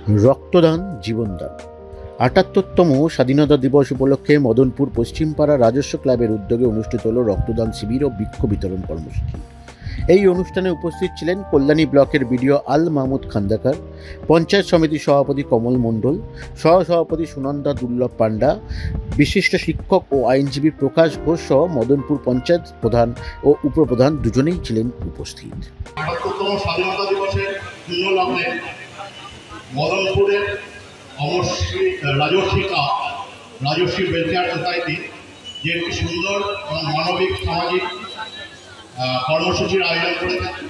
রক্তদান জীবনদান। ৭৮তম স্বাধীনতা দিবস উপলক্ষে মদনপুর পশ্চিমপাড়া রাজস্ব ক্লাবের উদ্যোগে অনুষ্ঠিত হল রক্তদান শিবির ও বৃক্ষ বিতরণ কর্মসূচি। এই অনুষ্ঠানে উপস্থিত ছিলেন কল্যাণী ব্লকের বিডিও আল মাহমুদ খান্দাকার, পঞ্চায়েত সমিতির সভাপতি কমল মণ্ডল, সহসভাপতি সুনন্দা দুর্লভ পান্ডা, বিশিষ্ট শিক্ষক ও আইনজীবী প্রকাশ ঘোষ সহ মদনপুর পঞ্চায়েত প্রধান ও উপপ্রধান দুজনেই ছিলেন উপস্থিত। ৭৮তম স্বাধীনতা দিবসের পূর্ণ লগ্নে মদনপুরের রাজশ্রী ওয়েলফেয়ার সোসাইটি যে একটি সুন্দর এবং মানবিক সামাজিক কর্মসূচির আয়োজন করে থাকে।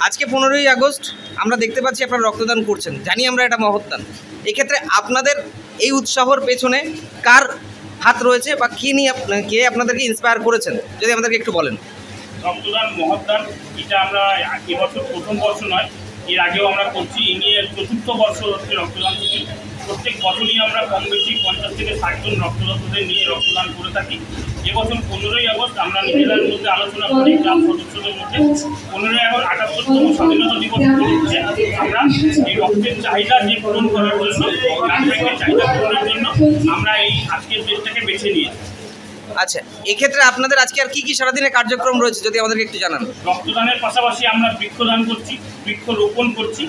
আজকে 15ই আগস্ট আমরা দেখতে পাচ্ছি আপনারা রক্তদান করছেন, জানি আমরা এটা মহৎদান। এক্ষেত্রে আপনাদের এই উৎসাহর পেছনে কার হাত রয়েছে বা কে আপনাদেরকে ইন্সপায়ার করেছেন, যদি আমাদেরকে একটু বলেন। রক্তদান মহৎদান, এটা আমরা এবছর প্রথম বর্ষ নয়, এর আগেও আমরা করছি। এই নিয়ে ৪র্থ বর্ষ হচ্ছে রক্তদান থেকে। প্রত্যেক বছরই আমরা কম বেশি 50 থেকে 60 জন রক্তদাতাদের নিয়ে রক্তদান করে থাকি। এবছর 15ই আগস্ট আমরা নিজেদের মধ্যে আলোচনা করি গ্রাম সদস্যদের মধ্যে 15ই আগস্ট ৭৮তম স্বাধীনতা দিবস উপলক্ষে আমরা এই রক্তের চাহিদা যে পূরণ করার জন্য, ব্লাড ব্যাংকের চাহিদা পূরণের জন্য আমরা এই আজকের ডেটটাকে বেছে নিয়েছি। আচ্ছা, এক্ষেত্রে আপনাদের আজকে আর কি সারাদিনের কার্যক্রম রয়েছে, যদি আমাদেরকে একটু জানান। রক্তদানের পাশাপাশি আমরা বৃক্ষদান করছি, বৃক্ষ রোপণ করছি।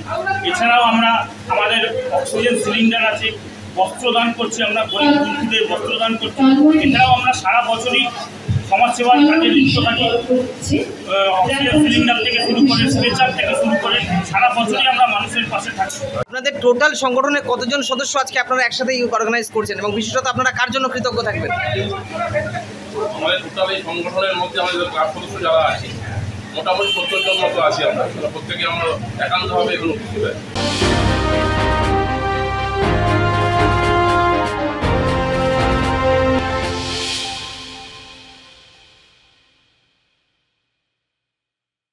এছাড়াও আমরা আমাদের অক্সিজেন সিলিন্ডার আছে, বস্ত্রদান করছি, আমরা গরিব দুঃখীদের বস্ত্রদান করছি। এছাড়াও আমরা সারা বছরই সমাজসেবার কাজে লিপ্ত থাকি। অক্সিজেন সিলিন্ডার থেকে শুরু করে স্ট্রেচার থেকে শুরু করে সারা বছরই আমরা মানুষের পাশে থাকি। আপনাদের টোটাল সংগঠনে কতজন সদস্য আজকে আপনারা একসাথে অর্গানাইজ করছেন, এবং বিশেষত আপনারা কার জন্য কৃতজ্ঞ থাকবেন? আমাদের টোটাল এই সংগঠনের মধ্যে আমাদের ক্লাব সদস্য যারা আছে মোটামুটি 70 জন মতো আছি আমরা। প্রত্যেকে আমরা একান্তভাবে এগুলো খুশি হয়।